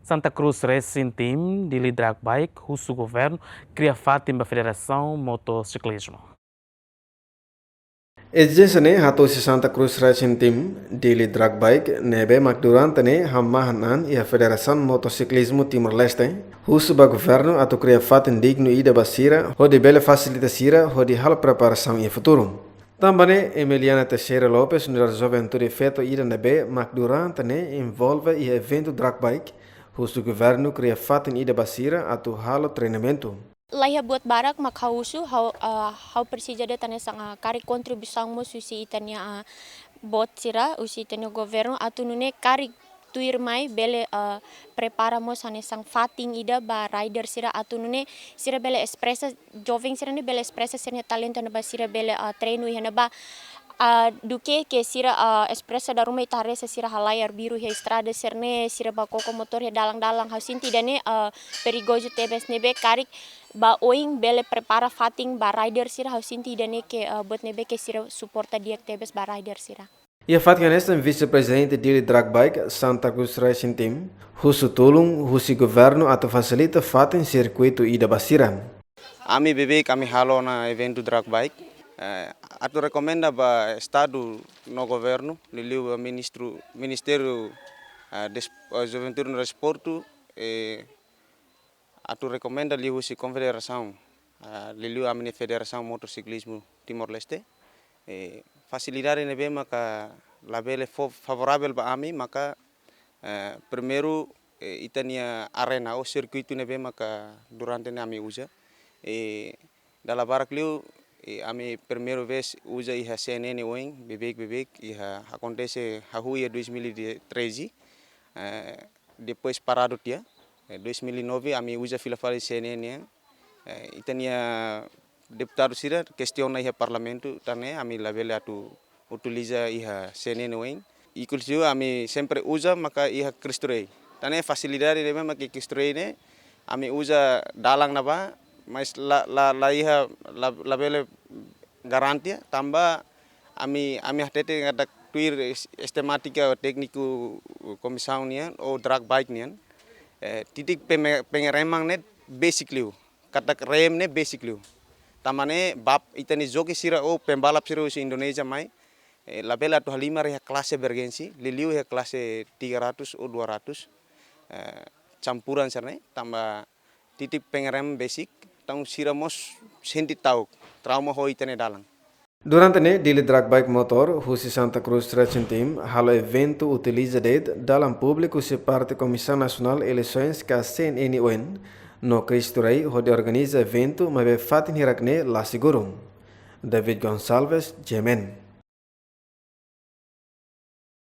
Santa Cruz Racing Team, de drag bike, o governo, cria Fátima Federação Motociclismo. Exigência ne hatosi Santa Cruz Racing Team dili drag bike nebe durante ne hamahanan e a Federação Motociclismo Timor-Leste husu ba governo atau cria fatin digno ida basira ho de bela facilitação ho de hal preparação e futuro. Também Emiliana Teixeira Lopes no juventude feito ida nebe durante ne envolve e evento drag bike husu governo cria fatin ida basira atau halo treinamento. Laia buat barak makhausu hau persijada tanya sang kari kontribusiang mo susi itanya bot sira usi itanya governo atu nune kari tuir mai bele prepara mo sane sang fating ida ba rider sira atu nune sira bele espressa joving sira ne bele espressa sira talento na ba sira bele treinu hana ba duke ke sira espressa da rumah itare sira halayar biru he estrada serne sira ba koko motor he dalang-dalang hausin tidane perigoso tebes nebe karik ba oing bele prepara fating ba rider sira hausin tidane ke buat nebe ke sira suporta dia tebes ba rider sira. Ia Fatima nesta vice-presidente dele drag bike Santa Cruz Racing Team, husu tulung husi governo atau facilita fatin circuito ida basiran. Ami bebê kami halo na evento drag bike. Atu recomenda ba estado no governo, liliu ministério de juventude no desporto, atu recomenda liu si confederação, liliu a mini federação motociclismo Timor-Leste, facilidade nebe maka labele favorável ba ami maka primeiro itania arena o circuito nebe maka durante nami usa, dalam barak liu ami primeira vez usa iha CNN oing bebek iha acontece hahuia 2013 depois parado dia 2009 ami usa filafali CNN itania deputado sira questiona iha parlamento tane ami labele atu utiliza iha CNN oing inclusive ami sempre usa maka iha kristurei tane facilidade de maka kristurei ne ami usa dalang naba mas la iha labele garantia tambah ami hatete ngada tuir sistematika tekniku komisão nian ou drag bike nian titik pengeremang ne basic liu kata rem ne basic liu tamane bab itani joki sira o pembalap sira si Indonesia mai labela tu halima reha kelas bergensi liliu ya kelas 300 ou 200 campuran sarne tambah titik pengerem basic tang sira mos senti tau trauma ho itane dalang. Durante ne dele drag bike motor, husi Santa Cruz Racing Team, halo evento utiliza det dalam público se parte Comissão Nacional Eleições que a CNN no Cristo Rei, onde organiza evento, mas fatin hirakne la seguro. David Gonçalves, Jemen.